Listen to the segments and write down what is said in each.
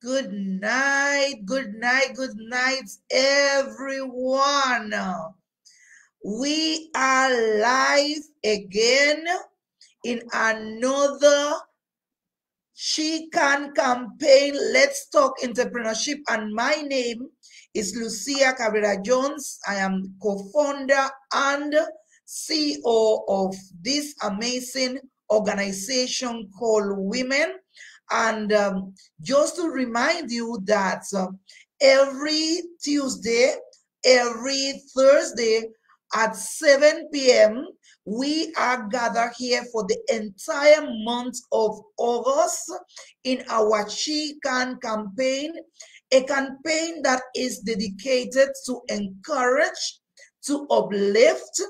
Good night, good night, good night, everyone. We are live again in another She Can campaign. Let's talk entrepreneurship. And my name is Lucia Cabrera Jones. I am co-founder and CEO of this amazing organization called W.O.M.E.N. And just to remind you that every Tuesday, every Thursday at 7 p.m., we are gathered here for the entire month of August in our She Can campaign, a campaign that is dedicated to encourage, to uplift,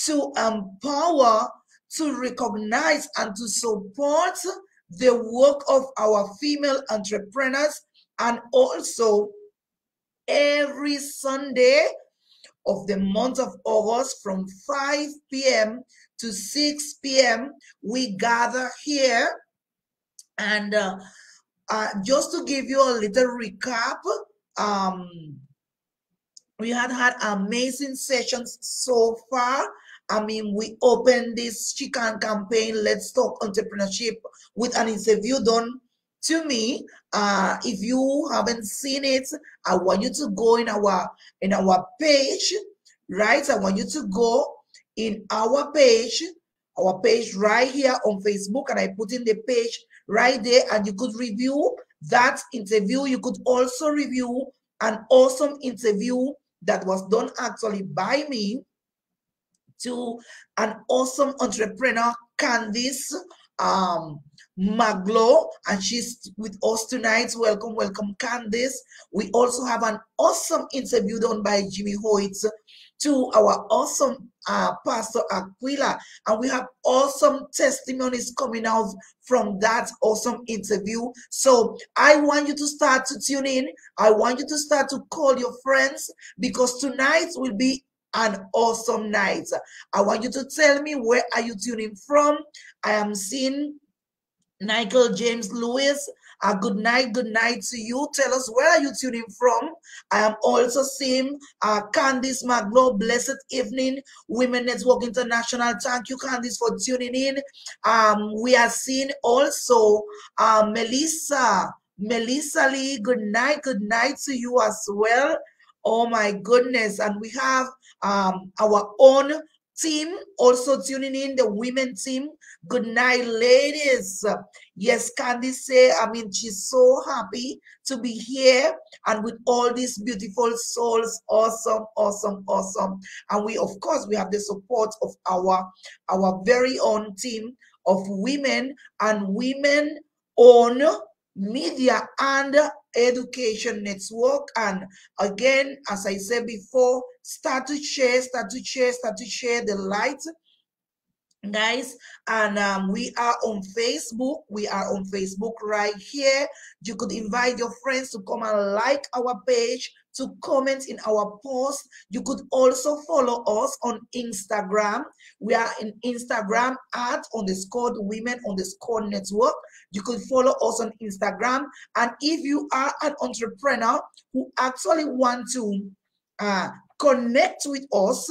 to empower, to recognize, and to support the work of our female entrepreneurs. And also every Sunday of the month of August from 5 p.m. to 6 p.m. we gather here. And just to give you a little recap, we had amazing sessions so far. I mean, we opened this She Can campaign, Let's Talk Entrepreneurship, with an interview done to me. If you haven't seen it, I want you to go in our page, right? I want you to go in our page right here on Facebook, and I put in the page right there, and you could review that interview. You could also review an awesome interview that was done actually by me to an awesome entrepreneur, Candice Maglo, and she's with us tonight. Welcome, welcome, Candice. We also have an awesome interview done by Jimmy Hoyt to our awesome Pastor Aquila, and we have awesome testimonies coming out from that awesome interview. So I want you to start to tune in. I want you to start to call your friends, because tonight will be an awesome night. I want you to tell me, where are you tuning from? I am seeing Nigel James Lewis. Good night to you. Tell us, where are you tuning from? I am also seeing Candice Maglo. Blessed evening, Women Network International. Thank you, Candice, for tuning in. We are seeing also Melissa Lee. Good night to you as well. Oh my goodness. And we have our own team also tuning in, the women team. Good night, ladies. Yes, Candice say, I mean, she's so happy to be here and with all these beautiful souls. Awesome. And we, of course, we have the support of our very own team of women and women-owned media and education network. And again, as I said before, start to share the light, guys. And we are on Facebook right here. You could invite your friends to come and like our page, to comment in our post. You could also follow us on Instagram. We are in Instagram at _women_network. You could follow us on Instagram. And if you are an entrepreneur who actually want to connect with us,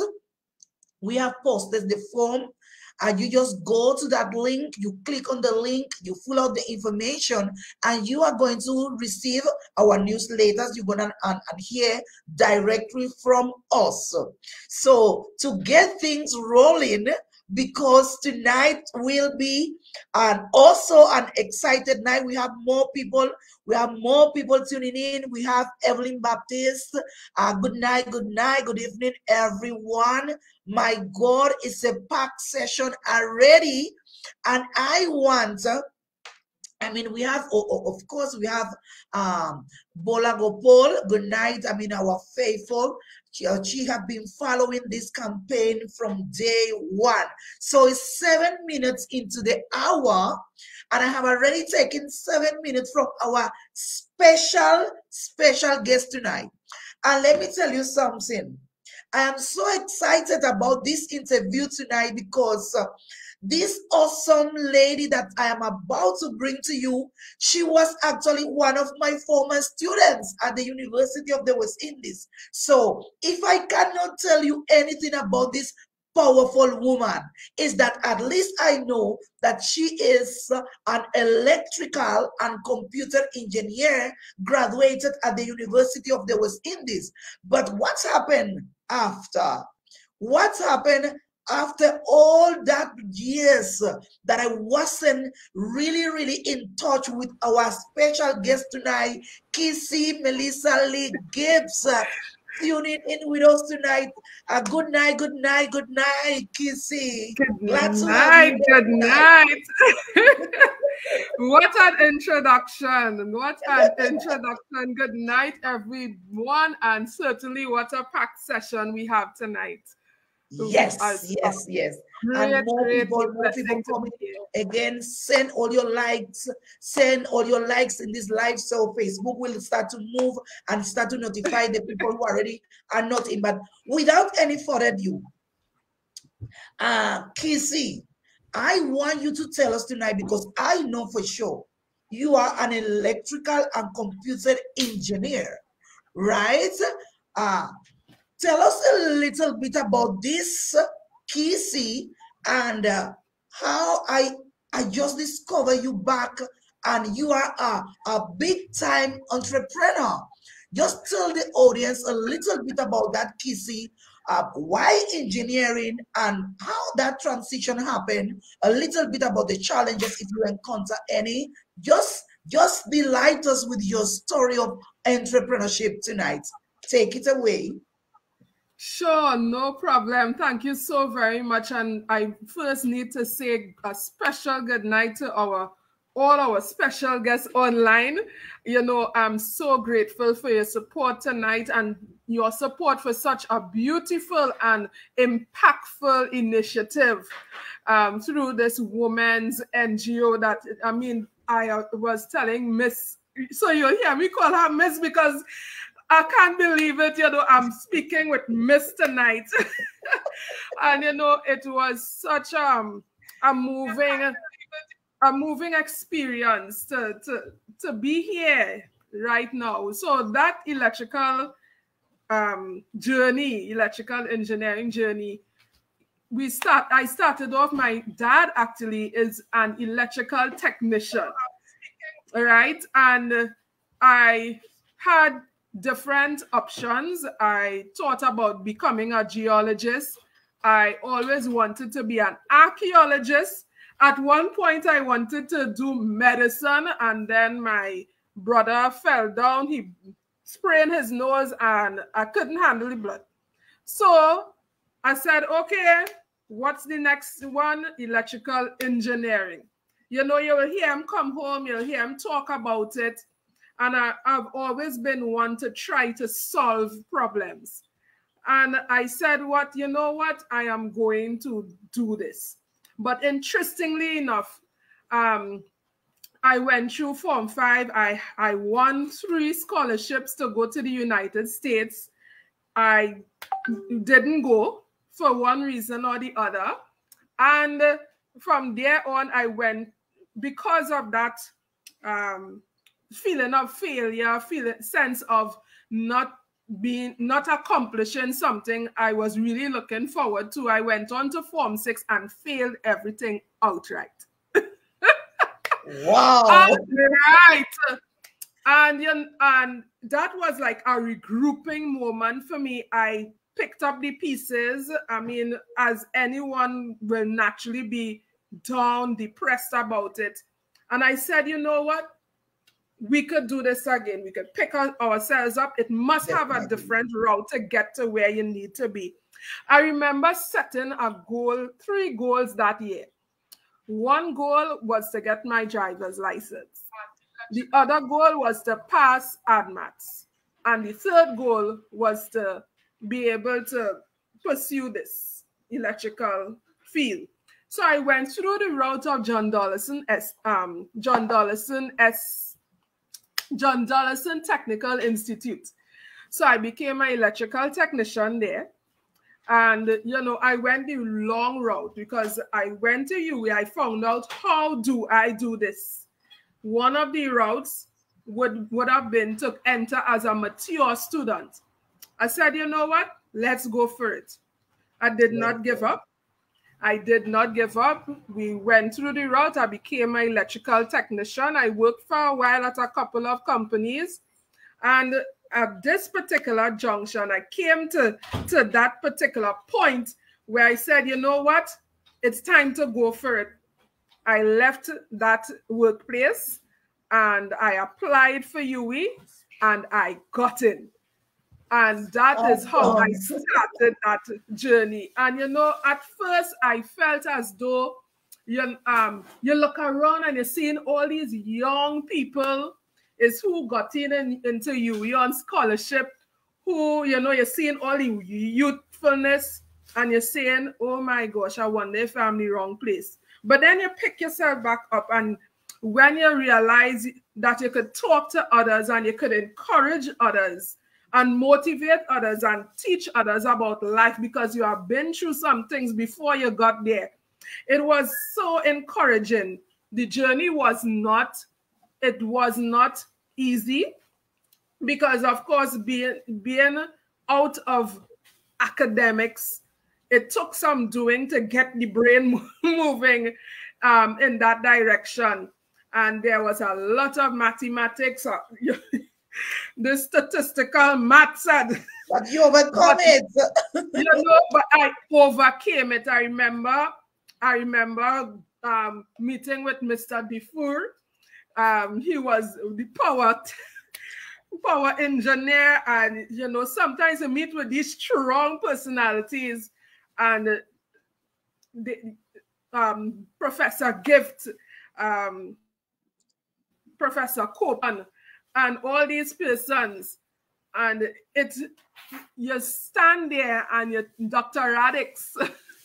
we have posted the form. You just go to that link, you click on the link, you fill out the information, and you are going to receive our newsletters. You're going to hear directly from us. So to get things rolling, because tonight will be also an excited night. We have more people. Tuning in. We have Evelyn Baptiste. Good night, good evening, everyone. My God, it's a packed session already. And I want, we have, of course, we have Bola Gopal. Good night. Our faithful. She has been following this campaign from day one. So it's 7 minutes into the hour, and I have already taken 7 minutes from our special guest tonight. And let me tell you something. I am so excited about this interview tonight, because This awesome lady that I am about to bring to you, she was actually one of my former students at the University of the West Indies. So if I cannot tell you anything about this powerful woman, is that at least I know that she is an electrical and computer engineer graduated at the University of the West Indies. But what happened after? What happened after all that years that I wasn't really in touch with our special guest tonight, Kizzy Melissa Lee-Gibbs, tuning in with us tonight. Good night, good night, good night, Kizzy. Glad to have you there good night. What an introduction. What an introduction. Good night, everyone. And certainly what a packed session we have tonight. Yes. And more people coming. Again, send all your likes in this live, so Facebook will start to move and start to notify the people who already are not in. But without any further ado, Kizzy, I want you to tell us tonight, because I know for sure you are an electrical and computer engineer, right? Tell us a little bit about this, Kizzy, and how I just discovered you back, and you are a big-time entrepreneur. Just tell the audience a little bit about that, Kizzy, why engineering and how that transition happened, a little bit about the challenges if you encounter any. Just delight us with your story of entrepreneurship tonight. Take it away. Sure, no problem. Thank you so very much. And I first need to say a special good night to all our special guests online. You know, I'm so grateful for your support tonight and your support for such a beautiful and impactful initiative through this women's NGO that, I mean, I was telling Miss, so you'll hear me call her Miss because I can't believe it, you know, I'm speaking with Miss tonight. And, you know, it was such a moving experience to be here right now. So that electrical electrical engineering journey, I started off, my dad actually is an electrical technician, right? And I had different options. I thought about becoming a geologist. I always wanted to be an archaeologist. At one point, I wanted to do medicine, and then my brother fell down. He sprained his nose, and I couldn't handle the blood. So I said, okay, what's the next one? Electrical engineering. You know, you'll hear him come home, you'll hear him talk about it. And I've always been one to try to solve problems. And I said, you know what? I am going to do this. But interestingly enough, I went through Form 5. I won 3 scholarships to go to the United States. I didn't go for one reason or the other. And from there on, I went, because of that feeling of failure, sense of not accomplishing something I was really looking forward to. I went on to Form 6 and failed everything outright. Wow. Right. And that was like a regrouping moment for me. I picked up the pieces. I mean, as anyone will naturally be down, depressed about it. And I said, you know what? We could do this again. We could pick ourselves up. It must have a different route to get to where you need to be. I remember setting a goal, 3 goals that year. One goal was to get my driver's license. The other goal was to pass ADMATS. And the third goal was to be able to pursue this electrical field. So I went through the route of John Dollison Technical Institute. So I became an electrical technician there. And, you know, I went the long route because I went to UWE. I found out, how do I do this? One of the routes would have been to enter as a mature student. I said, you know what? Let's go for it. I did not give up. I did not give up. We went through the route. I became an electrical technician. I worked for a while at a couple of companies. And at this particular junction, I came to that particular point where I said, you know what? It's time to go for it. I left that workplace and I applied for UWE and I got in. And that is how I started that journey. And, you know, at first I felt as though you look around and you're seeing all these young people is who got into UWE on scholarship, who, you know, you're seeing all the youthfulness and you're saying, oh my gosh, I wonder if I'm in the wrong place. But then you pick yourself back up, and when you realize that you could talk to others and you could encourage others and motivate others and teach others about life because you have been through some things before you got there. It was so encouraging. The journey was not easy because, of course, being out of academics, it took some doing to get the brain moving in that direction. And there was a lot of mathematics. The statistical math said. But you overcome it. You know, but I overcame it. I remember meeting with Mr. Dufour. He was the power engineer, and you know, sometimes you meet with these strong personalities, and the Professor Gift, Professor Copan, and all these persons, and you stand there and you Dr. Radix.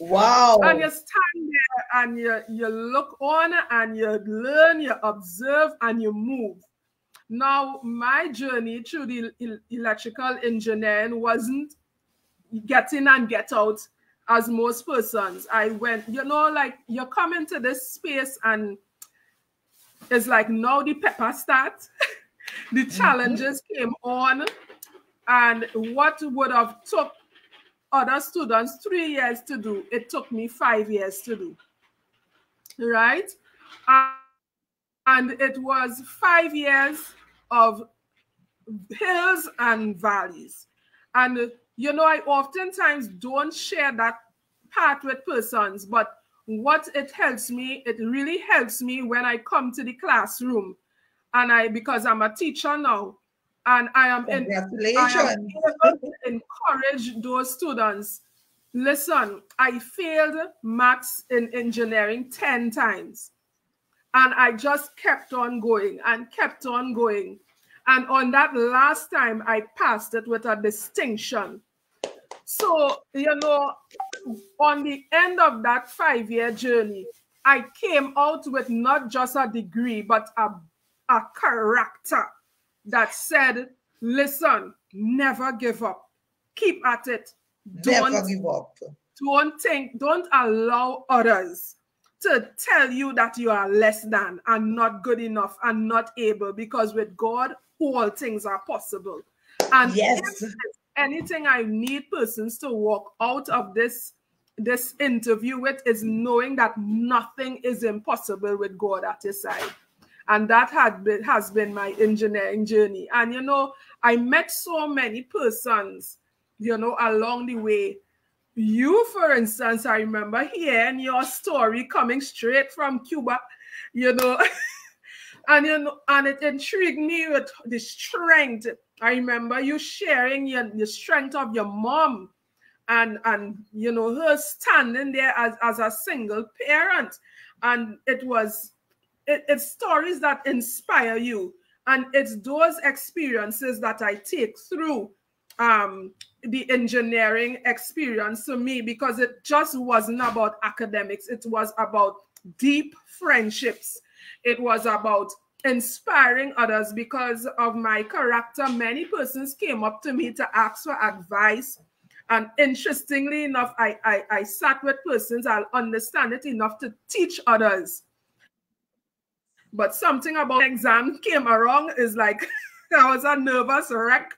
Wow. And you stand there and you look on and you learn, you observe, and you move. Now, my journey through the electrical engineering wasn't get in and get out as most persons. I went, you know, like you come into this space and it's like now the pepper starts. The challenges came on, and what would have took other students 3 years to do, it took me 5 years to do, right? And it was 5 years of hills and valleys. And, you know, I oftentimes don't share that part with persons, but what it helps me, it really helps me when I come to the classroom. And because I'm a teacher now, and I am able to encourage those students. Listen, I failed maths in engineering 10 times. And I just kept on going and kept on going. And on that last time, I passed it with a distinction. So, you know, on the end of that 5-year journey, I came out with not just a degree, but a character that said, listen, never give up. Keep at it. Never give up. Don't allow others to tell you that you are less than and not good enough and not able, because with God, all things are possible. And yes, if anything I need persons to walk out of this interview with is knowing that nothing is impossible with God at his side. And that has been my engineering journey. And, you know, I met so many persons, you know, along the way. You, for instance, I remember hearing your story coming straight from Cuba, you know, and, you know, and it intrigued me with the strength. I remember you sharing the strength of your mom and you know, her standing there as a single parent. And it's stories that inspire you. And it's those experiences that I take through the engineering experience to me, because it just wasn't about academics. It was about deep friendships. It was about inspiring others. Because of my character, many persons came up to me to ask for advice And interestingly enough, I sat with persons, I'll understand it enough to teach others. But something about exam came around is like, I was a nervous wreck.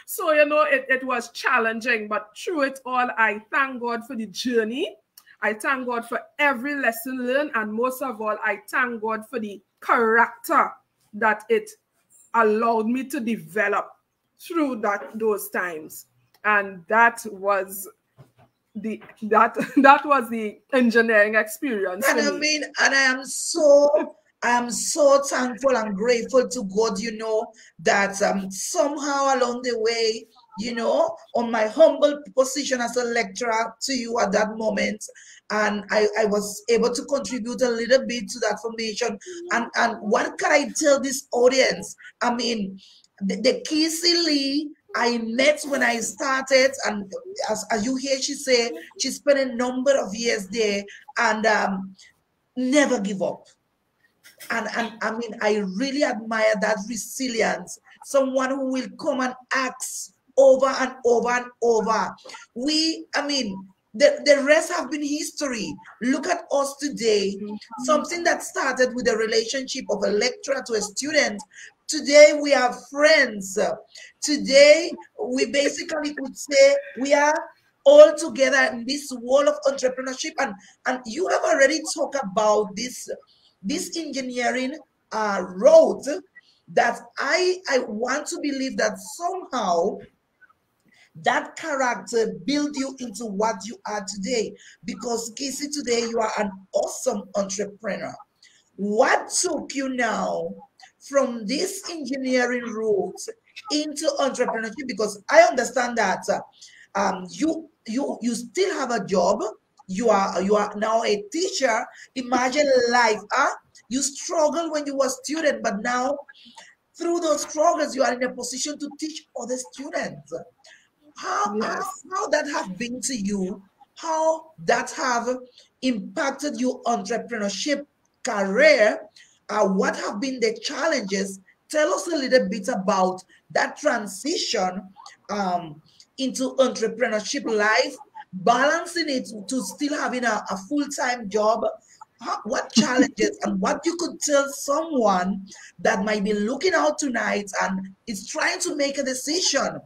So, you know, it was challenging, but through it all, I thank God for the journey. I thank God for every lesson learned. And most of all, I thank God for the character that it allowed me to develop through those times. And that was the engineering experience And for I me. mean, and I am so thankful and grateful to God, that somehow along the way, on my humble position as a lecturer to you at that moment, and I was able to contribute a little bit to that formation. And what can I tell this audience? I mean, the Kizzy Lee I met when I started, and as you hear she say, she spent a number of years there, and never give up. And I mean, I really admire that resilience. Someone who will come and ask over and over and over. I mean, the rest have been history. Look at us today. Something that started with a relationship of a lecturer to a student. Today we are friends. Today we basically could say we are all together in this world of entrepreneurship. And you have already talked about this engineering road that I want to believe that somehow that character build you into what you are today. Because Kizzy, today you are an awesome entrepreneur. What took you now from this engineering route into entrepreneurship? Because I understand that you still have a job. You are now a teacher. Imagine life, huh? You struggled when you were a student, but now through those struggles, you are in a position to teach other students. How how Yes. how that have been to you? How that have impacted your entrepreneurship career? What have been the challenges? Tell us a little bit about that transition um, into entrepreneurship life, balancing it to still having a full-time job. What challenges and what you could tell someone that might be looking out tonight and is trying to make a decision,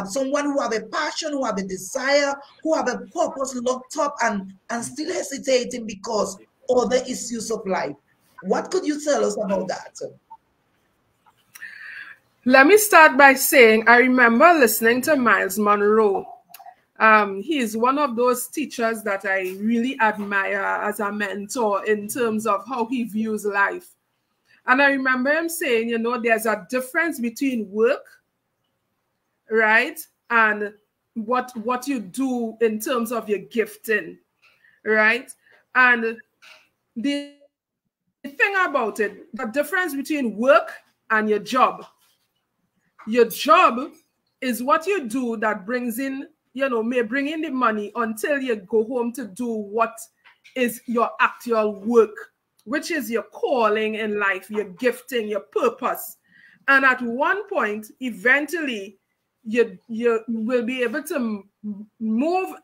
someone who have a passion, who have a desire, who have a purpose locked up and still hesitating because other issues of life. What could you tell us about that? Let me start by saying I remember listening to Miles Monroe. He is one of those teachers that I really admire as a mentor in terms of how he views life. And I remember him saying, there's a difference between work, right, and what you do in terms of your gifting, right? And the thing about it, the difference between work and your job. Your job is what you do that brings in, may bring in the money until you go home to do what is your actual work, which is your calling in life, your gifting, your purpose. And at one point, eventually, you will be able to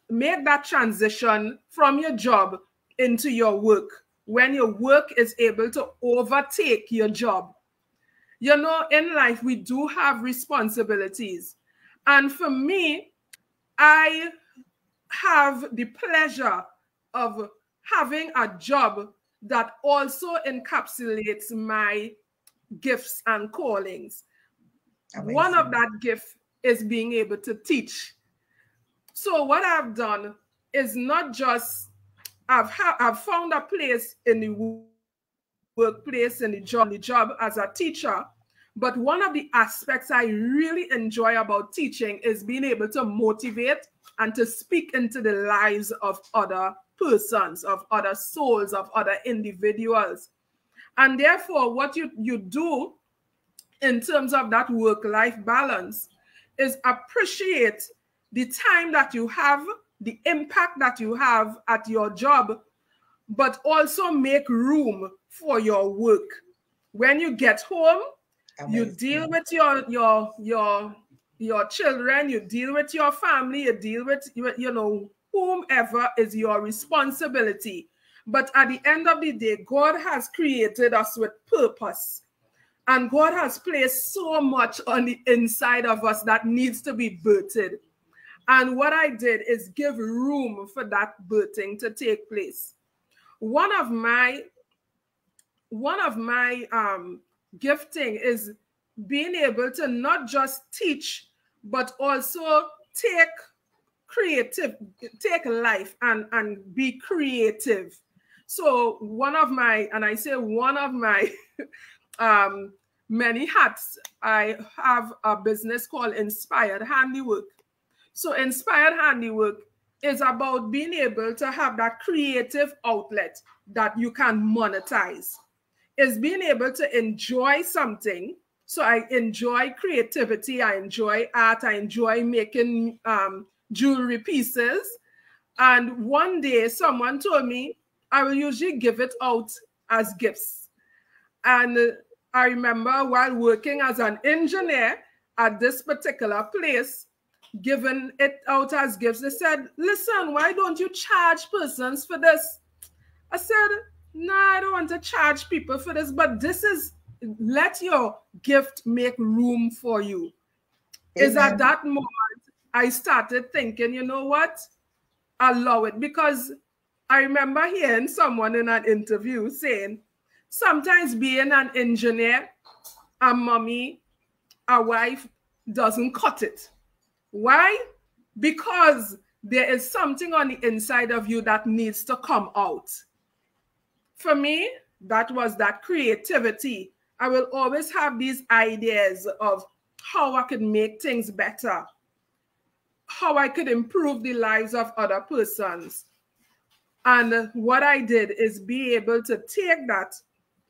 make that transition from your job into your work when your work is able to overtake your job. In life, we do have responsibilities. And for me, I have the pleasure of having a job that also encapsulates my gifts and callings. Amazing. One of that gift is being able to teach. So what I've done is not just, I've found a place in the workplace, in the job as a teacher. But one of the aspects I really enjoy about teaching is being able to motivate and to speak into the lives of other persons, of other souls, of other individuals. And therefore, what you do in terms of that work-life balance is appreciate the time that you have, the impact that you have at your job, but also make room for your work. When you get home, Amazing. you deal with your your children, you deal with your family, you deal with, you know, whomever is your responsibility. But at the end of the day, God has created us with purpose. And God has placed so much on the inside of us that needs to be birthed. And what I did is give room for that birthing to take place. One of my gifting is being able to not just teach, but also take life and be creative. So one of my many hats, I have a business called Inspired Handiwork. So Inspired Handiwork is about being able to have that creative outlet that you can monetize. Is being able to enjoy something. So I enjoy creativity, I enjoy art, I enjoy making jewelry pieces. And one day someone told me I will usually give it out as gifts. And I remember while working as an engineer at this particular place, giving it out as gifts, they said, listen, why don't you charge persons for this? I said, no, I don't want to charge people for this, but this is, let your gift make room for you. Amen. Is at that moment I started thinking, you know what? Allow it. Because I remember hearing someone in an interview saying, sometimes being an engineer, a mommy, a wife doesn't cut it. Why? Because there is something on the inside of you that needs to come out. For me, that was that creativity. I will always have these ideas of how I could make things better, how I could improve the lives of other persons. And what I did is be able to take that,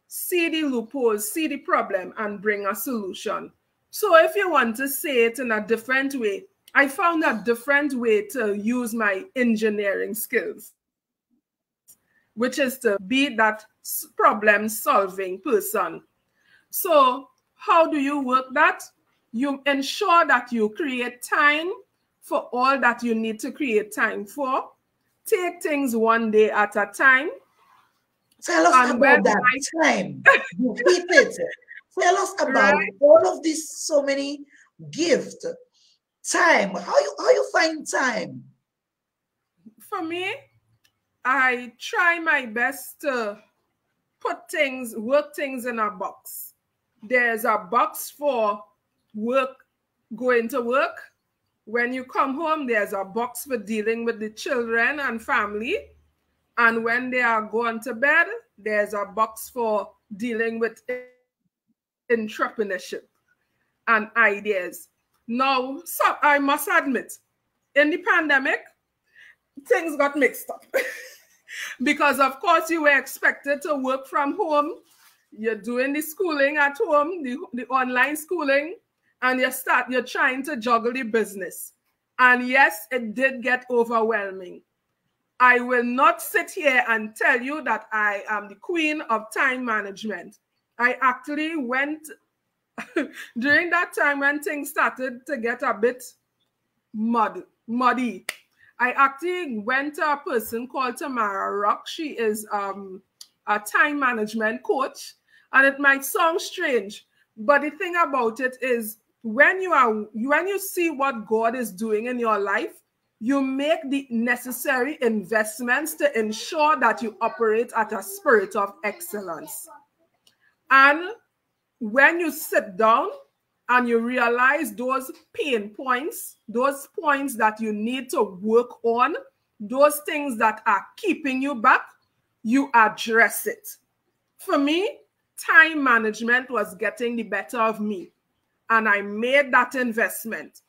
see the loopholes, see the problem, and bring a solution. So if you want to say it in a different way, I found a different way to use my engineering skills, which is to be that problem-solving person. So how do you work that? You ensure that you create time for all that you need to create time for. Take things one day at a time. Tell us about that time. You hit it. Tell us about all of these, so many gifts. Time. How you find time? For me, I try my best to work things in a box. There's a box for work, going to work. When you come home, there's a box for dealing with the children and family. And when they are going to bed, there's a box for dealing with entrepreneurship and ideas. Now, so I must admit, in the pandemic, things got mixed up. Because, of course, you were expected to work from home. You're doing the schooling at home, the online schooling, and you're trying to juggle the business. And yes, it did get overwhelming. I will not sit here and tell you that I am the queen of time management. I actually went, during that time when things started to get a bit muddy, I actually went to a person called Tamara Rock. She is a time management coach, and it might sound strange, but the thing about it is when you see what God is doing in your life, you make the necessary investments to ensure that you operate at a spirit of excellence. And when you sit down and you realize those pain points, those points that you need to work on, those things that are keeping you back, you address it. For me, time management was getting the better of me, and I made that investment.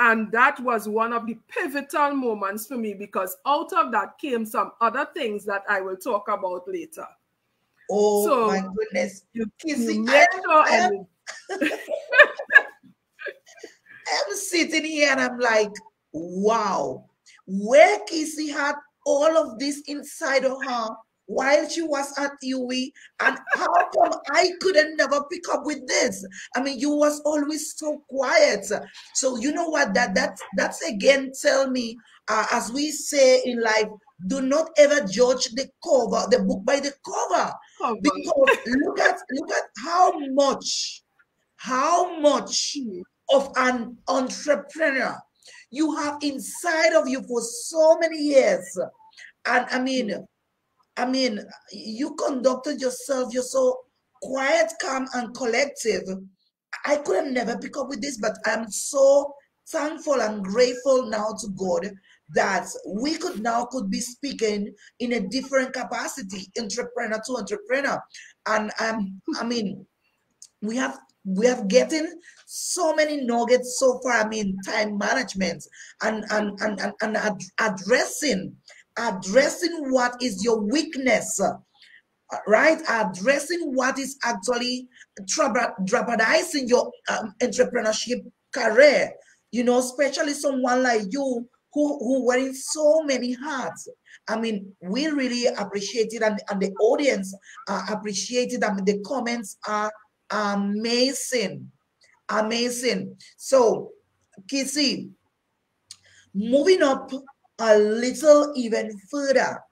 And that was one of the pivotal moments for me, because out of that came some other things that I will talk about later. Oh, so my goodness. Kizzy, I'm sitting here and I'm like, wow, where Kizzy had all of this inside of her while she was at UE, and how come I couldn't never pick up with this? I mean, you was always so quiet. So you know what? That's again tell me, as we say in life, do not ever judge the book by the cover, because look at how much of an entrepreneur you have inside of you for so many years. And I mean, you conducted yourself, you're so quiet, calm, and collective. I could have never pick up with this, but I'm so thankful and grateful now to God that we could be speaking in a different capacity, entrepreneur to entrepreneur. And I mean, we have getting so many nuggets so far. I mean, time management and addressing what is your weakness, right? Addressing what is actually jeopardizing your entrepreneurship career. You know, especially someone like you who wearing so many hats. I mean, we really appreciate it, and the audience appreciate it. I mean, the comments are amazing, amazing. So, Kizzy, moving up a little even further,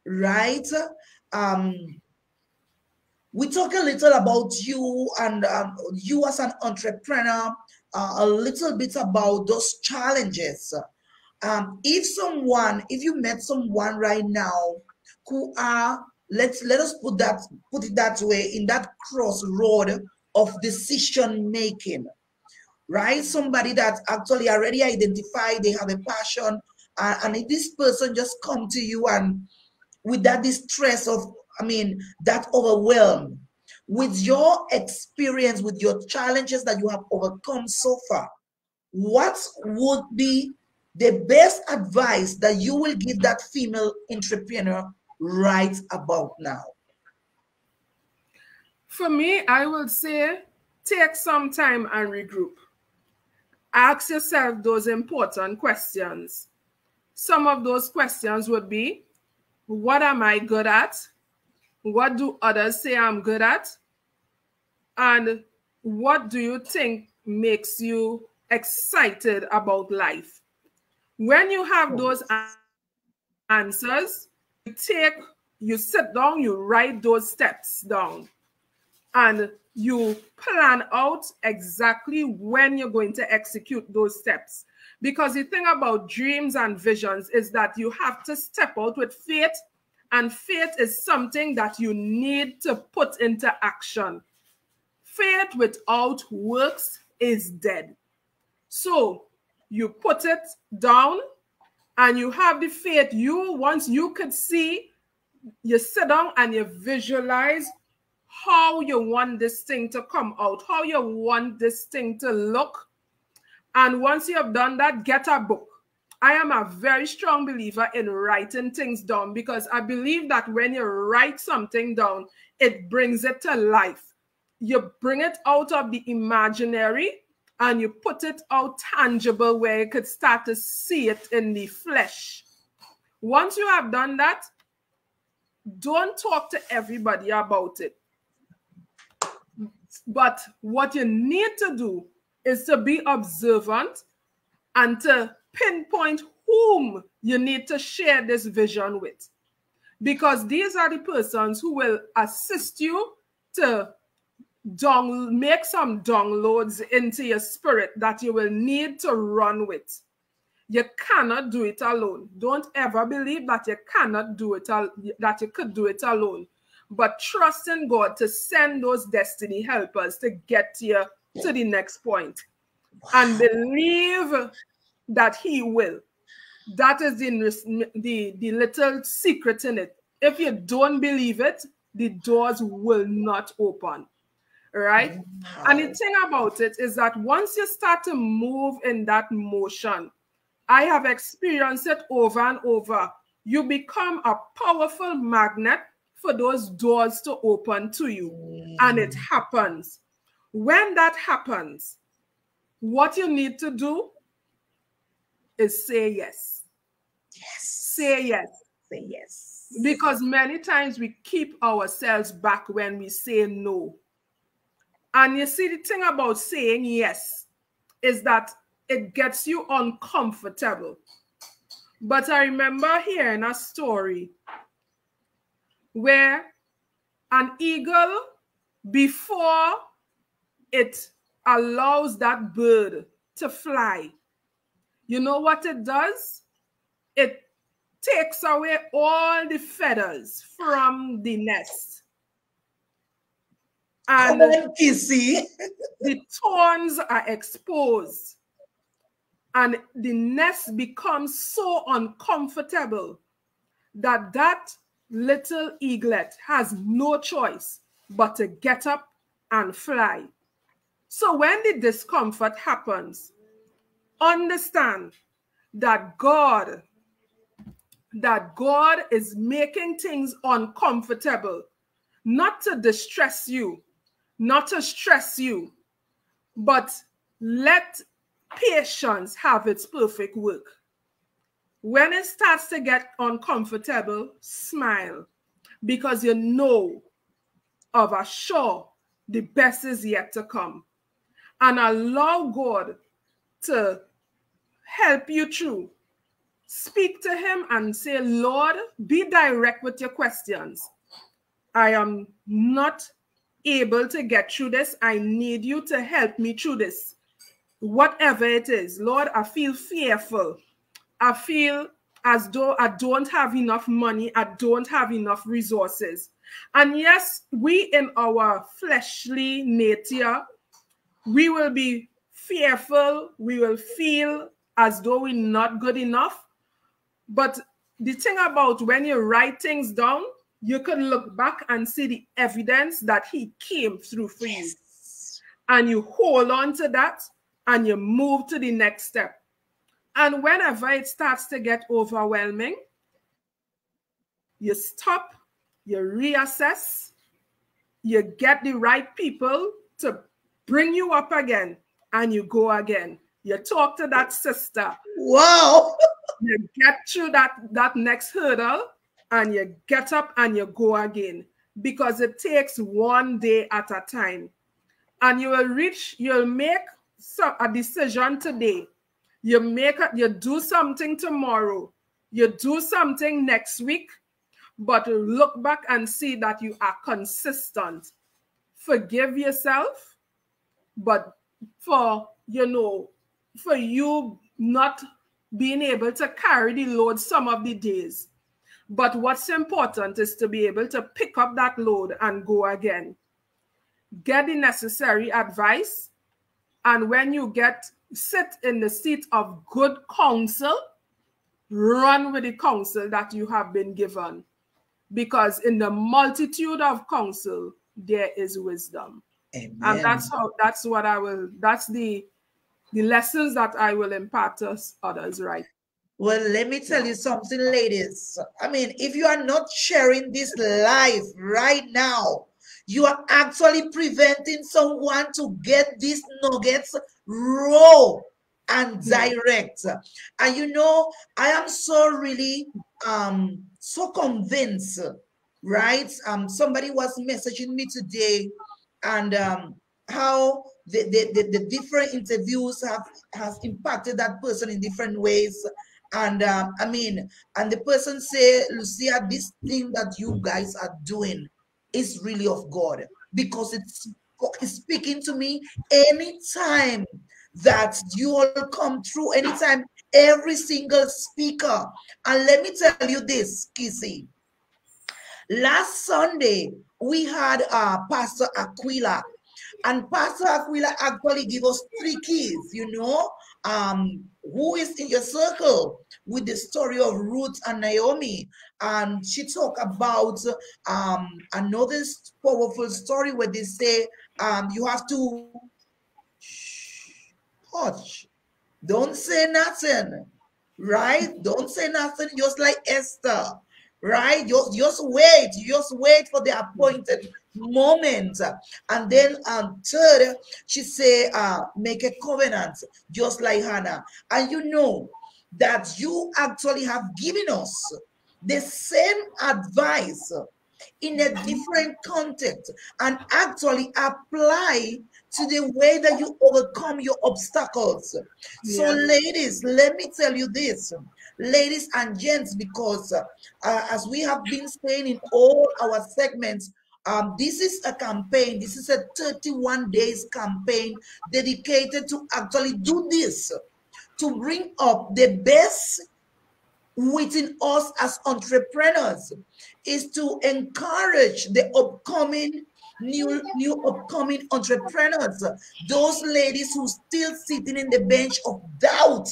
right? Um, we talk a little about you and you as an entrepreneur, a little bit about those challenges. If you met someone right now who are, let us put it that way, in that crossroad of decision making, right? Somebody that actually already identified they have a passion, and if this person just come to you and with that distress of, I mean, that overwhelm, with your experience, with your challenges that you have overcome so far, what would be the best advice that you will give that female entrepreneur right about now? For me, I would say take some time and regroup. Ask yourself those important questions. Some of those questions would be, what am I good at? What do others say I'm good at? And what do you think makes you excited about life? When you have those answers, you sit down, you write those steps down, and you plan out exactly when you're going to execute those steps. Because the thing about dreams and visions is that you have to step out with faith, and faith is something that you need to put into action. Faith without works is dead. So you put it down and you have the faith. Once you could see, you sit down and you visualize how you want this thing to come out, how you want this thing to look. And once you have done that, get a book. I am a very strong believer in writing things down, because I believe that when you write something down, it brings it to life. You bring it out of the imaginary and you put it out tangible where you could start to see it in the flesh. Once you have done that, don't talk to everybody about it. But what you need to do is to be observant and to pinpoint whom you need to share this vision with. Because these are the persons who will assist you to make some downloads into your spirit that you will need to run with. You cannot do it alone. Don't ever believe that you cannot do it, that you could do it alone. But trust in God to send those destiny helpers to get you to the next point. And believe that He will. That is the little secret in it. If you don't believe it, the doors will not open. Right? Wow. And the thing about it is that once you start to move in that motion, I have experienced it over and over, you become a powerful magnet for those doors to open to you. And it happens. When that happens, what you need to do is say yes. Yes. Say yes. Say yes. Because many times we keep ourselves back when we say no. And you see, the thing about saying yes is that it gets you uncomfortable. But I remember hearing a story where an eagle, before it allows that bird to fly, you know what it does? It takes away all the feathers from the nest. And Come on, Kizzy. the thorns are exposed. And the nest becomes so uncomfortable that that little eaglet has no choice but to get up and fly. So when the discomfort happens, understand that God is making things uncomfortable, not to distress you, not to stress you, but let patience have its perfect work. When it starts to get uncomfortable, smile, because you know of a sure the best is yet to come. And allow God to help you through. Speak to him and say, Lord, be direct with your questions. I am not able to get through this. I need you to help me through this. Whatever it is, Lord, I feel fearful. I feel as though I don't have enough money. I don't have enough resources. And yes, we in our fleshly nature, we will be fearful. We will feel as though we're not good enough. But the thing about when you write things down, you can look back and see the evidence that he came through for you. And you hold on to that and you move to the next step. And whenever it starts to get overwhelming, you stop, you reassess, you get the right people to bring you up again, and you go again. You talk to that sister. Wow. You get through that next hurdle, and you get up and you go again, because it takes one day at a time. And you'll make a decision today. You do something tomorrow. You do something next week, but look back and see that you are consistent. Forgive yourself, but for you not being able to carry the load some of the days. But what's important is to be able to pick up that load and go again. Get the necessary advice, and when you sit in the seat of good counsel, run with the counsel that you have been given. Because in the multitude of counsel, there is wisdom. Amen. And that's the lessons that I will impart to others, right? Well, let me tell you something, ladies. I mean, if you are not sharing this live right now, you are actually preventing someone to get these nuggets raw and direct. And you know, I am so really so convinced, right? Somebody was messaging me today, and how the different interviews has impacted that person in different ways. And I mean, and the person say, Lucia, this thing that you guys are doing is really of God, because it's speaking to me anytime that you all come through, anytime, every single speaker. And let me tell you this, Kizzy. Last Sunday, we had Pastor Aquila, and Pastor Aquila actually gave us 3 keys, you know, who is in your circle, with the story of Ruth and Naomi. And she talked about another powerful story where they say you have to hush, don't say nothing, right? Don't say nothing, just like Esther, right? Just wait for the appointed moment. And then third, she say make a covenant, just like Hannah. And you know that you actually have given us the same advice in a different context and actually apply to the way that you overcome your obstacles. So, Yes. ladies, let me tell you this, ladies and gents, because as we have been saying in all our segments, this is a campaign. This is a 31 days campaign dedicated to actually do this, to bring up the best within us as entrepreneurs, is to encourage the upcoming new upcoming entrepreneurs, those ladies who still sitting in the bench of doubt,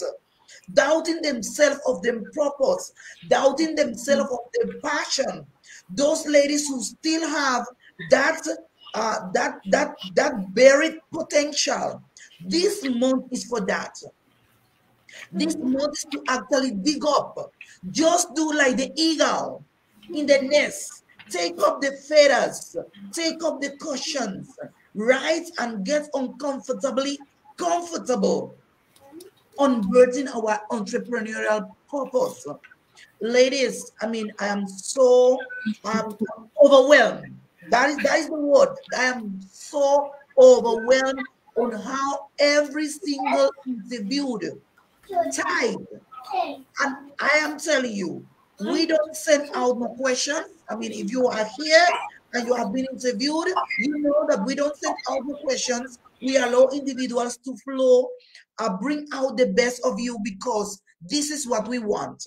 doubting themselves of their purpose, doubting themselves of their passion, those ladies who still have that that buried potential. This month is for that. This month is to actually dig up. Just do like the eagle in the nest. Take up the feathers, take up the cushions, right? And get uncomfortably comfortable on birthing our entrepreneurial purpose. Ladies, I mean, I am so overwhelmed. That is the word. I am so overwhelmed on how every single interviewed type. And I am telling you, we don't send out no questions. I mean, if you are here and you have been interviewed, you know that we don't send out no questions. We allow individuals to flow, bring out the best of you, because this is what we want.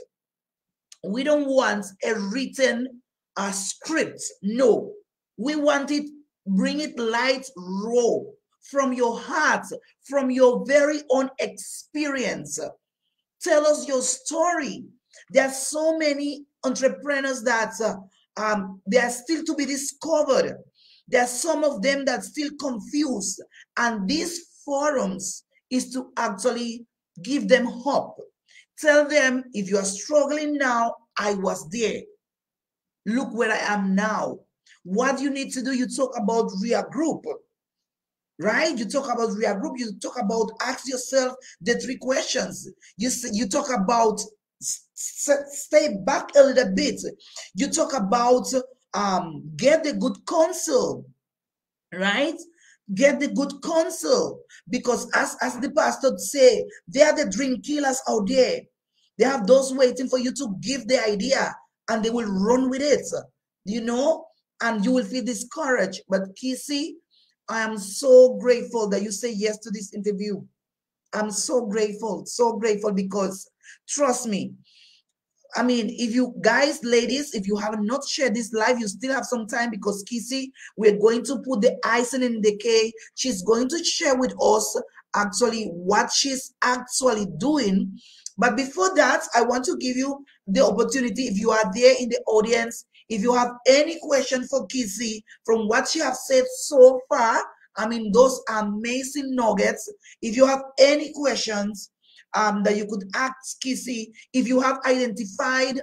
We don't want a written script. No, we want it, bring it light, raw, from your heart, from your very own experience. Tell us your story. There are so many entrepreneurs that they are still to be discovered. There are some of them that still confused. And these forums is to actually give them hope. Tell them, if you are struggling now, I was there. Look where I am now. What you need to do, you talk about real group. Right? You talk about real group. You talk about ask yourself the 3 questions. You talk about stay back a little bit. You talk about get the good counsel, right? Get the good counsel, because as the pastor say, they are the dream killers out there. They have those waiting for you to give the idea, and they will run with it, you know, and you will feel discouraged. But Kizzy, I am so grateful that you say yes to this interview. I'm so grateful, because trust me, I mean, if you guys, ladies, if you have not shared this live, you still have some time, because Kizzy, we're going to put the icing in the cake. She's going to share with us actually what she's actually doing. But before that, I want to give you the opportunity, if you are there in the audience, if you have any question for Kizzy from what she has said so far, I mean, those amazing nuggets. If you have any questions, that you could ask Kizzy, if you have identified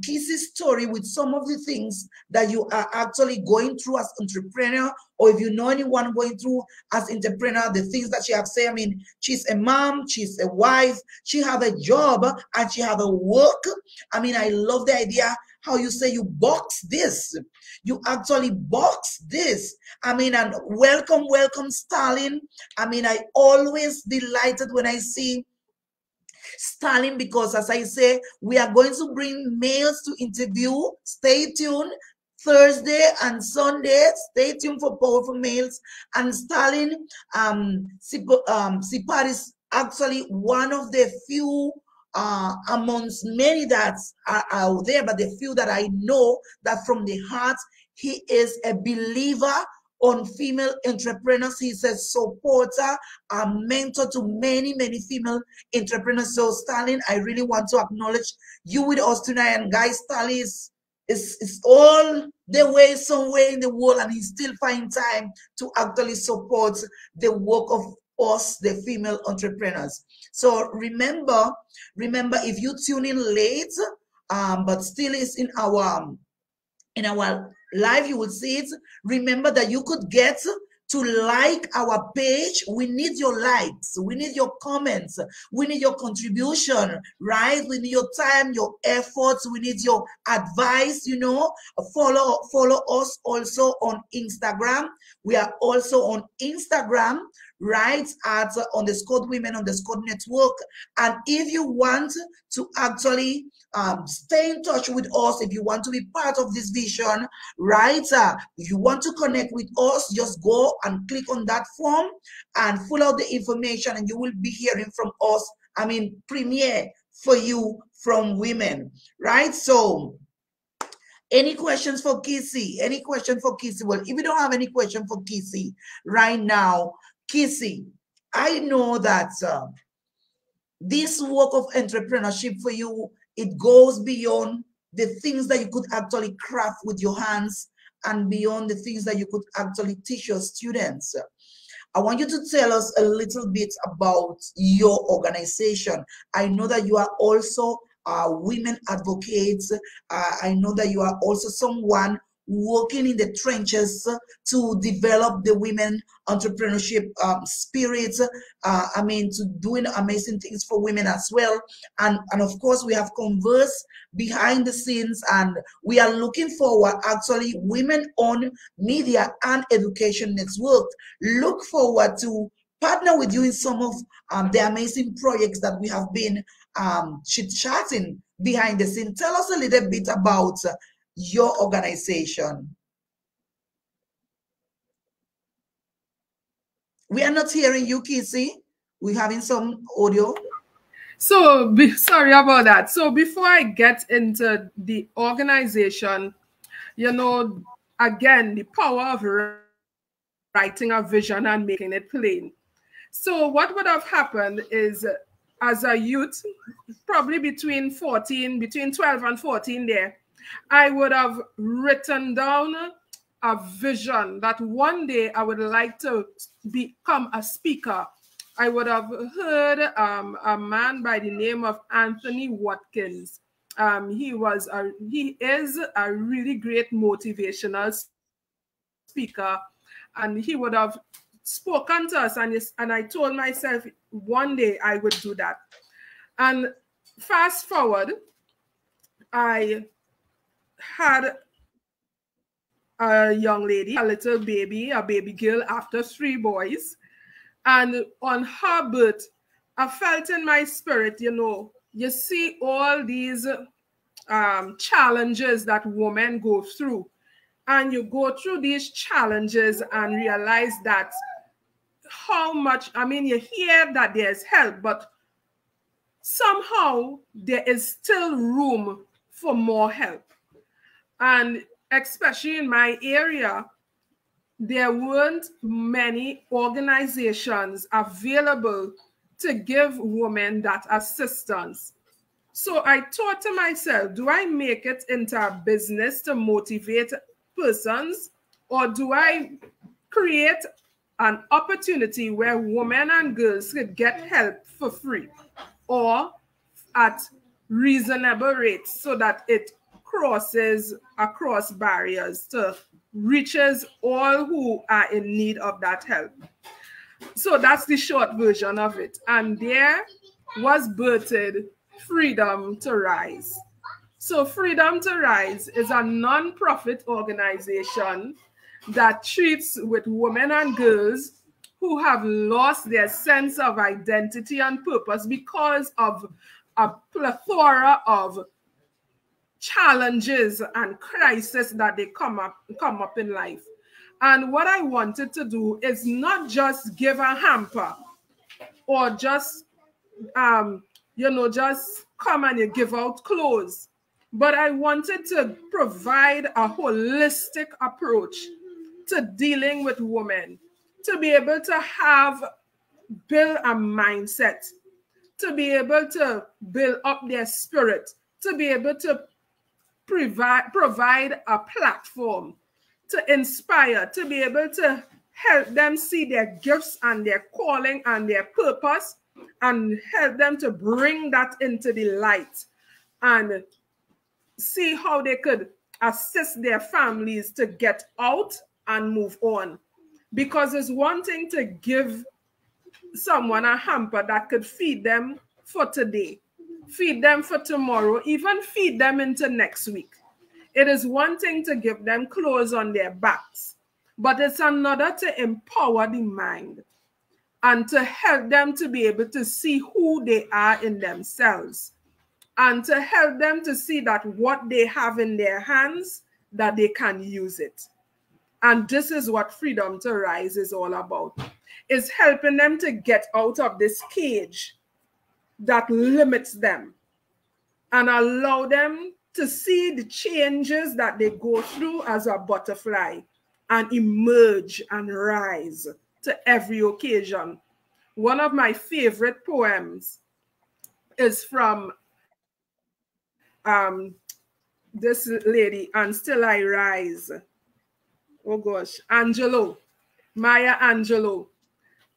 Kizzy's story with some of the things that you are actually going through as entrepreneur, or if you know anyone going through as entrepreneur, the things that she have said. I mean, she's a mom, she's a wife, she have a job, and she have a work. I mean, I love the idea how you say you box this. You actually box this. I mean, and welcome, Stalin. I mean, I always delighted when I see Stalin, because as I say, we are going to bring males to interview. Stay tuned. Thursday and Sunday, stay tuned for Powerful Males. And Stalin, Sipat is actually one of the few amongst many that are out there, but the few that I know that from the heart, he is a believer on female entrepreneurs. He's a supporter, a mentor to many female entrepreneurs. So Stalin, I really want to acknowledge you with us tonight. And guys, Stalin is all the way somewhere in the world, and he still find time to actually support the work of us, the female entrepreneurs. So remember, if you tune in late, but still is in our live, you will see it. Remember that you could get to like our page. We need your likes. We need your comments. We need your contribution, right? We need your time, your efforts. We need your advice, you know. Follow us also on Instagram. We are also on Instagram, right, at _women_network. And if you want to actually stay in touch with us, if you want to be part of this vision, right, if you want to connect with us, just go and click on that form and fill out the information, and you will be hearing from us. I mean, premiere for you from women, right? So any questions for Kizzy? Any question for Kizzy? Well, if you don't have any question for Kizzy right now, Kizzy, I know that this work of entrepreneurship for you, it goes beyond the things that you could actually craft with your hands and beyond the things that you could actually teach your students. I want you to tell us a little bit about your organization. I know that you are also women advocates. I know that you are also someone working in the trenches to develop the women entrepreneurship spirit. I mean, to doing amazing things for women as well. And of course, we have conversed behind the scenes, and we are looking forward, actually, women-owned media and education network. Look forward to partner with you in some of the amazing projects that we have been chit-chatting behind the scene. Tell us a little bit about your organization. We are not hearing you, Kizzy. We're having some audio. So, sorry about that. So before I get into the organization, you know, again, the power of writing a vision and making it plain. So what would have happened is, as a youth, probably between 12 and 14 there, I would have written down a vision that one day I would like to become a speaker. I would have heard a man by the name of Anthony Watkins. He is a really great motivational speaker, and he would have spoken to us, and I told myself one day I would do that. And fast forward, I had a young lady, a little baby, a baby girl after 3 boys. And on her birth, I felt in my spirit, you know, you see all these challenges that women go through. And you go through these challenges and realize that how much, I mean, you hear that there's help, but somehow there is still room for more help. And especially in my area, there weren't many organizations available to give women that assistance. So I thought to myself, do I make it into a business to motivate persons, or do I create an opportunity where women and girls could get help for free or at reasonable rates so that it crosses across barriers to reaches all who are in need of that help? So that's the short version of it. And there was birthed Freedom to Rise. So Freedom to Rise is a non-profit organization that treats with women and girls who have lost their sense of identity and purpose because of a plethora of challenges and crises that they come up in life. And what I wanted to do is not just give a hamper or just just come and you give out clothes, but I wanted to provide a holistic approach to dealing with women, to be able to build a mindset, to be able to build up their spirit, to be able to provide a platform to inspire, to be able to help them see their gifts and their calling and their purpose, and help them to bring that into the light and see how they could assist their families to get out and move on. Because it's one thing to give someone a hamper that could feed them for today, feed them for tomorrow, even feed them into next week. It is one thing to give them clothes on their backs, but it's another to empower the mind and to help them to be able to see who they are in themselves, and to help them to see that what they have in their hands, that they can use it. And this is what Freedom to Rise is all about. It's helping them to get out of this cage that limits them and allow them to see the changes that they go through as a butterfly and emerge and rise to every occasion. One of my favorite poems is from this lady, And Still I Rise. Oh gosh, Maya Angelou.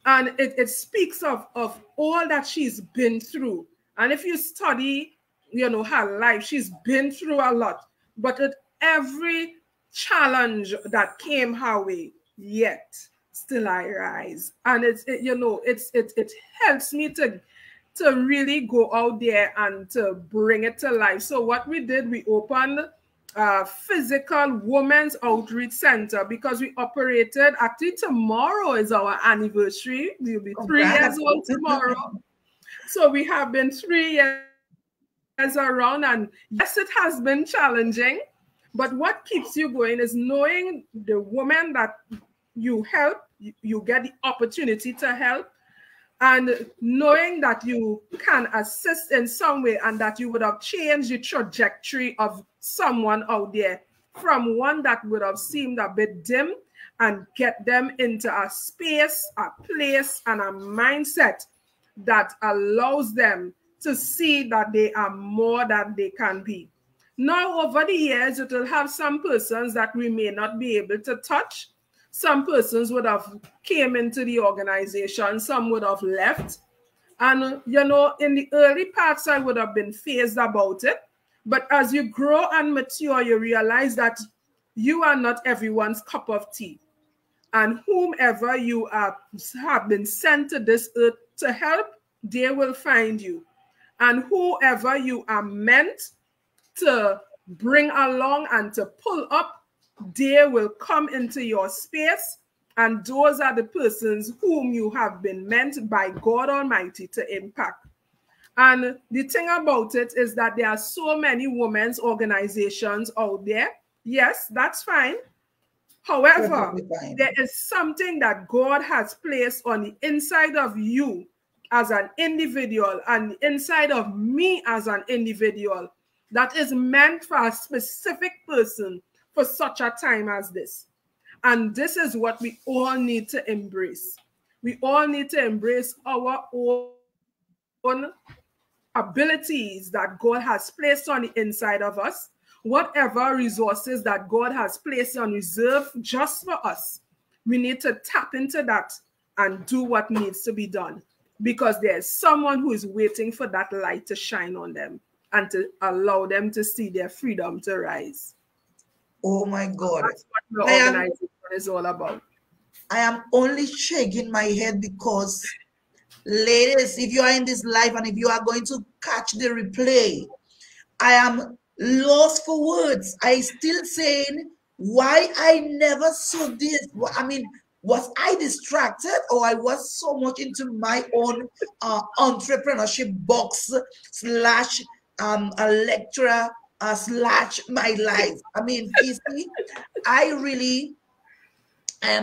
And it speaks of all that she's been through. And if you study, her life, she's been through a lot. But at every challenge that came her way, yet still I rise. And it helps me to really go out there and to bring it to life. So what we did, we opened a physical women's outreach center because we operated. Actually, tomorrow is our anniversary. We'll be 3 years old tomorrow. So we have been 3 years around, and yes, it has been challenging, but what keeps you going is knowing the woman that you help, you get the opportunity to help, and knowing that you can assist in some way and that you would have changed the trajectory of someone out there from one that would have seemed a bit dim, and get them into a space, a place, and a mindset that allows them to see that they are more than they can be. Now, over the years, it will have some persons that we may not be able to touch. Some persons would have came into the organization, some would have left. And, in the early parts, I would have been fazed about it. But as you grow and mature, you realize that you are not everyone's cup of tea. And whomever you have been sent to this earth to help, they will find you. And whoever you are meant to bring along and to pull up, they will come into your space, and those are the persons whom you have been meant by God Almighty to impact. And the thing about it is that there are so many women's organizations out there. Yes, that's fine. However, there is something that God has placed on the inside of you as an individual and inside of me as an individual that is meant for a specific person for such a time as this. And this is what we all need to embrace. We all need to embrace our own abilities that God has placed on the inside of us, whatever resources that God has placed on reserve just for us. We need to tap into that and do what needs to be done, because there's someone who is waiting for that light to shine on them and to allow them to see their freedom to rise. Oh my God. That's what the organization is all about. I am only shaking my head because, ladies, if you are in this live and if you are going to catch the replay, I am lost for words. I still saying why I never saw this. I mean, was I distracted, or I was so much into my own entrepreneurship box slash a lecturer slash my life. I mean, Kizzy, I am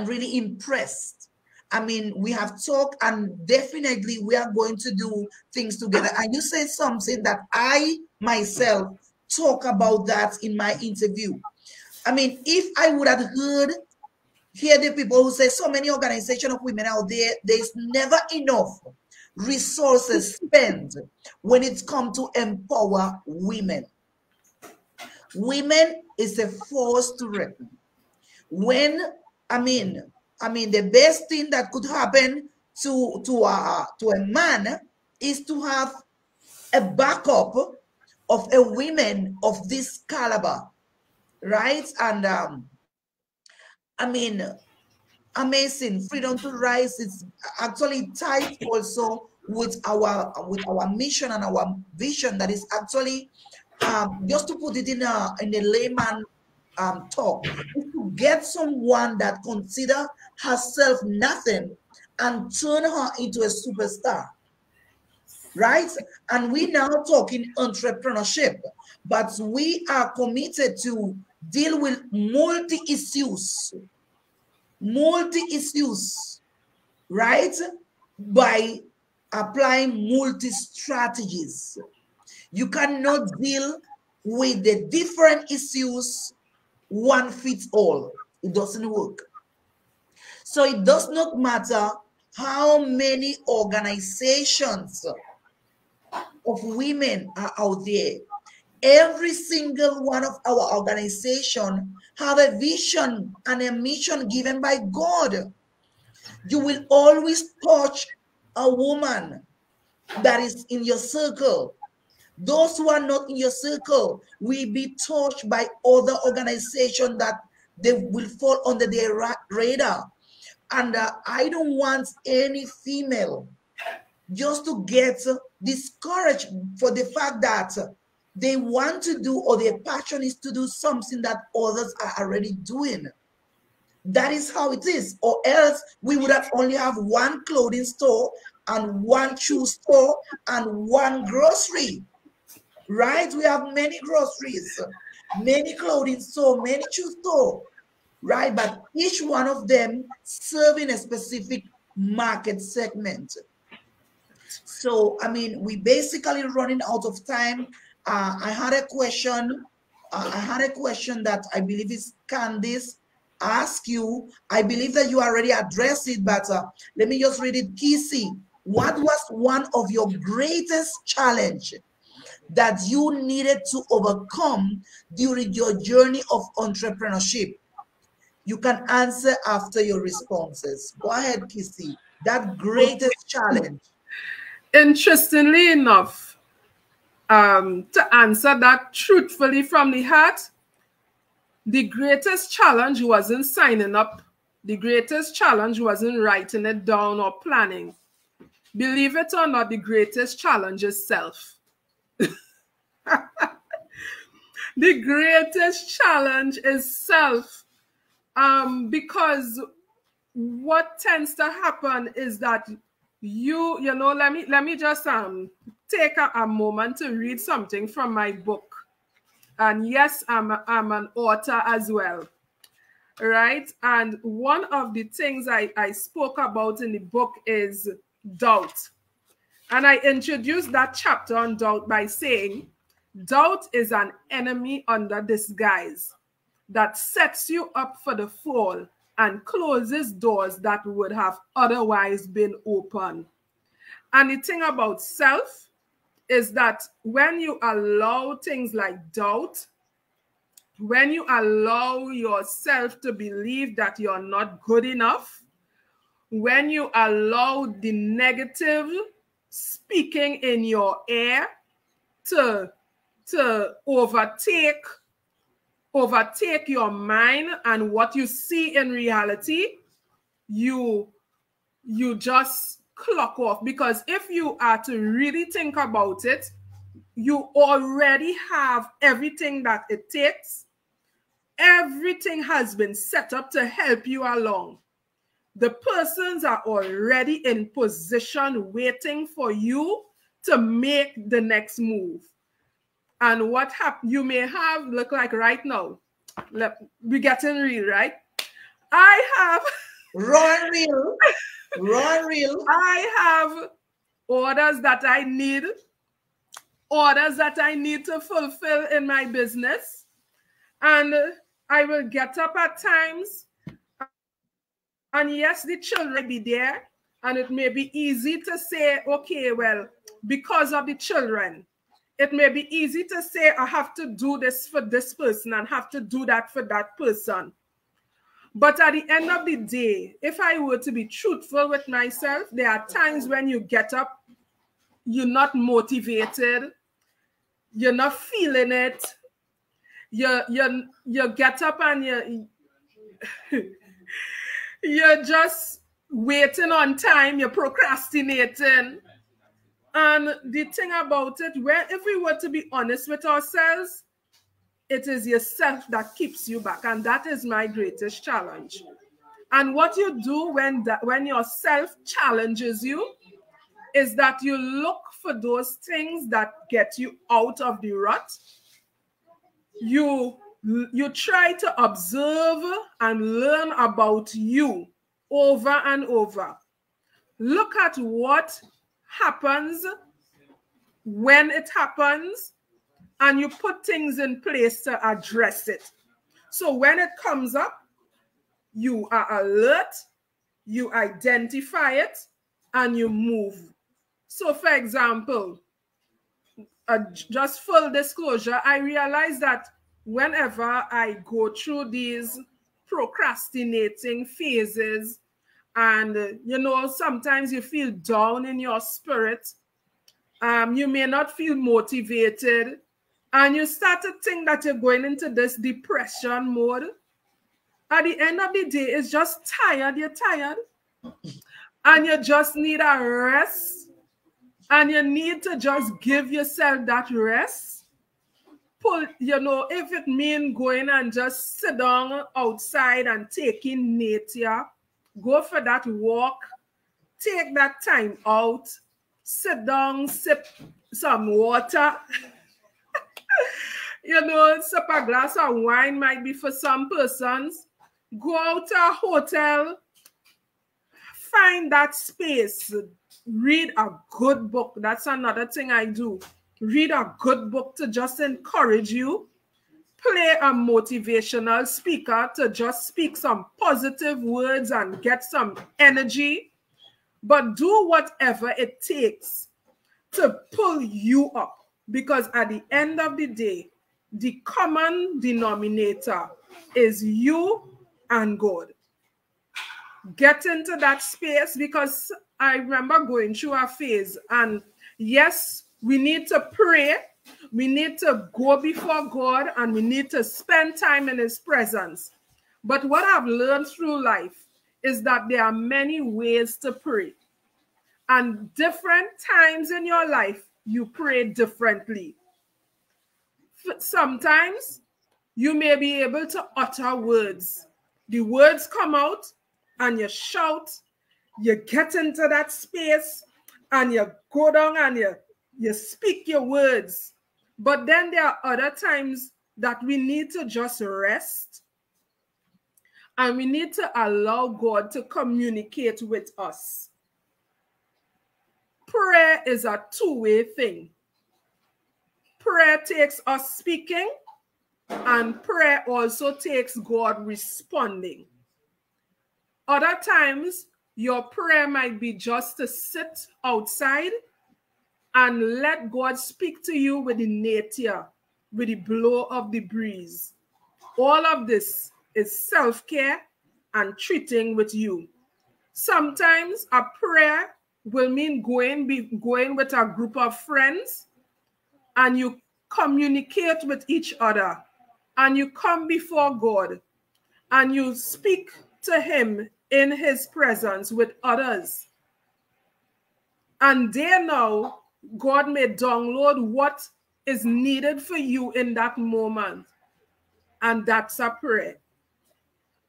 really impressed. I mean, we have talked, and definitely we are going to do things together. And you said something that I myself talk about that in my interview. I mean, if I would have hear the people who say so many organizations of women out there, there's never enough resources spent when it's come to empower women. Women is a force to reckon. When I mean, the best thing that could happen to a man is to have a backup of a woman of this caliber, right? And amazing. Freedom to rise is actually tied also with our mission and our vision. That is actually just to put it in a layman talk, is to get someone that consider herself nothing and turn her into a superstar, right? And we now talking entrepreneurship, but we are committed to deal with multi-issues, right? By applying multi-strategies. You cannot deal with the different issues one fits all. It doesn't work. So it does not matter how many organizations of women are out there. Every single one of our organization have a vision and a mission given by God. You will always touch a woman that is in your circle. Those who are not in your circle will be touched by other organizations that they will fall under their radar. And I don't want any female just to get discouraged for the fact that they want to do, or their passion is to do something that others are already doing. That is how it is. Or else we would have only have one clothing store and one shoe store and one grocery, right? We have many groceries, many clothing store, many shoe store, right? But each one of them serving a specific market segment. So, I mean, we basically running out of time. I had a question. That I believe is Candice ask you. I believe that you already addressed it, but let me just read it. Kizzy, what was one of your greatest challenge that you needed to overcome during your journey of entrepreneurship? You can answer after your responses. Go ahead, Kizzy. That greatest challenge. Interestingly enough, to answer that truthfully from the heart, the greatest challenge wasn't signing up. The greatest challenge wasn't writing it down or planning. Believe it or not, the greatest challenge is self. The greatest challenge is self. Because what tends to happen is that you know, let me just take a moment to read something from my book. And yes, I'm an author as well, right? And one of the things I spoke about in the book is doubt. And I introduced that chapter on doubt by saying, doubt is an enemy under disguise that sets you up for the fall and closes doors that would have otherwise been open. And the thing about self is that when you allow things like doubt, when you allow yourself to believe that you're not good enough, when you allow the negative speaking in your ear to overtake your mind and what you see in reality, you just clock off. Because if you are to really think about it, you already have everything that it takes. Everything has been set up to help you along. The persons are already in position waiting for you to make the next move. And what you may have, look like right now, we're getting real, right? I have Raw real. I have orders that I need to fulfill in my business. And I will get up at times. And yes, the children may be there. And it may be easy to say, okay, well, because of the children, it may be easy to say, I have to do this for this person and have to do that for that person. But at the end of the day, if I were to be truthful with myself, there are times when you get up, you're not motivated, you're not feeling it, you get up and You're just waiting on time, you're procrastinating. And the thing about it, if we were to be honest with ourselves, it is yourself that keeps you back. And that is my greatest challenge. And what you do when yourself challenges you is that you look for those things that get you out of the rut. You try to observe and learn about you over and over. Look at what happens when it happens, and you put things in place to address it. So when it comes up, you are alert, you identify it, and you move. So for example, just full disclosure, I realize that whenever I go through these procrastinating phases, and sometimes you feel down in your spirit, you may not feel motivated, and you start to think that you're going into this depression mode. At the end of the day, it's just tired. You're tired, and you just need a rest, and you need to just give yourself that rest. If it means going and just sit down outside and taking nature, go for that walk, take that time out, sit down, sip some water. Sip a glass of wine might be for some persons. Go out to a hotel, find that space, read a good book. That's another thing I do. Read a good book to just encourage you. Play a motivational speaker to just speak some positive words and get some energy. But do whatever it takes to pull you up, because at the end of the day, the common denominator is you and God. Get into that space, because I remember going through a phase, and yes, we need to pray, we need to go before God, and we need to spend time in His presence. But what I've learned through life is that there are many ways to pray, and different times in your life you pray differently. Sometimes you may be able to utter words. The words come out and you shout, you get into that space and you go down and you speak your words. But then there are other times that we need to just rest, and we need to allow God to communicate with us. Prayer is a two-way thing. Prayer takes us speaking, and prayer also takes God responding. Other times, your prayer might be just to sit outside and let God speak to you with the nature, with the blow of the breeze. All of this is self-care and treating with you. Sometimes a prayer will mean going with a group of friends, and you communicate with each other, and you come before God, and you speak to Him in His presence with others. And there now, God may download what is needed for you in that moment. And that's a prayer.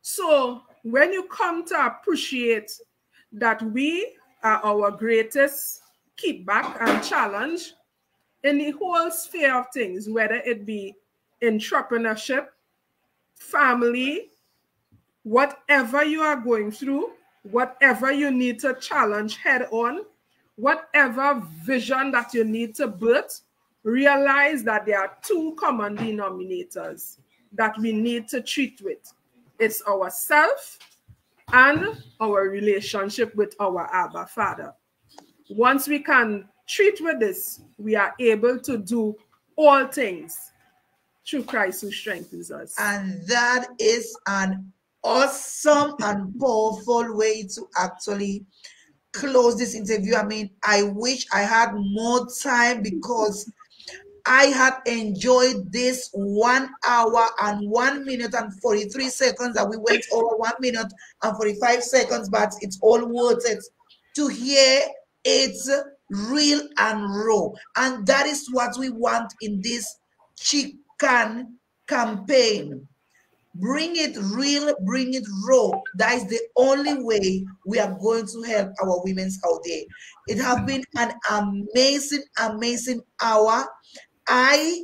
So when you come to appreciate that we are our greatest kickback and challenge in the whole sphere of things, whether it be entrepreneurship, family, whatever you are going through, whatever you need to challenge head on, whatever vision that you need to birth, realize that there are two common denominators that we need to treat with. It's ourself and our relationship with our Abba Father. Once we can treat with this, we are able to do all things through Christ who strengthens us. And that is an awesome and powerful way to actually close this interview. I mean, I wish I had more time, because I had enjoyed this 1 hour and 1 minute and 43 seconds that we went over 1 minute and 45 seconds, but it's all worth it to hear it's real and raw. And that is what we want in this chicken campaign. Bring it real, bring it raw. That is the only way we are going to help our women out there. It has been an amazing, amazing hour. I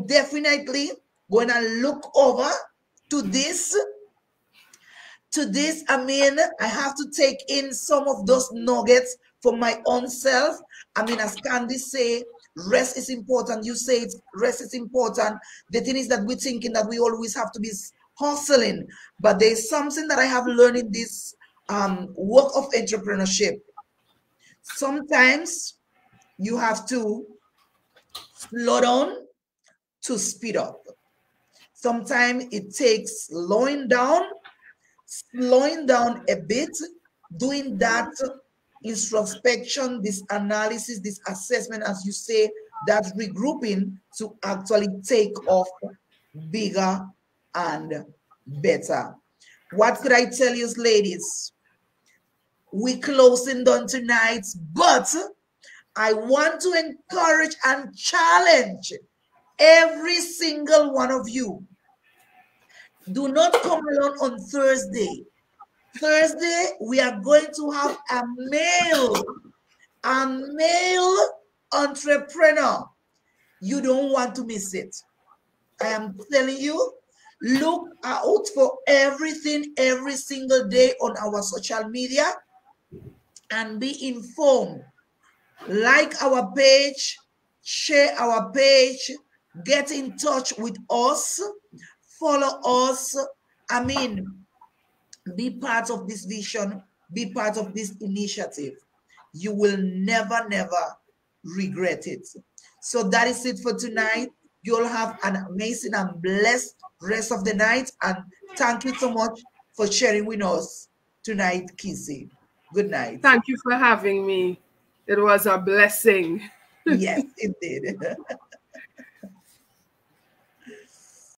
definitely gonna look over to this. I mean, I have to take in some of those nuggets for my own self. I mean, as Candy say, rest is important. You say rest is important. The thing is that we're thinking that we always have to be hustling, but there's something that I have learned in this work of entrepreneurship. Sometimes you have to slow down to speed up. Sometimes it takes slowing down a bit, doing that introspection, this analysis, this assessment, as you say, that regrouping to actually take off bigger and better. What could I tell you, ladies? We're closing down tonight, but I want to encourage and challenge every single one of you. Do not come along on Thursday. Thursday, we are going to have a male entrepreneur. You don't want to miss it. I am telling you, look out for everything every single day on our social media and be informed. Like our page, share our page, get in touch with us, follow us. I mean, be part of this vision, be part of this initiative. You will never, never regret it. So that is it for tonight. You'll have an amazing and blessed rest of the night. And thank you so much for sharing with us tonight, Kizzy. Good night. Thank you for having me. It was a blessing. Yes, indeed.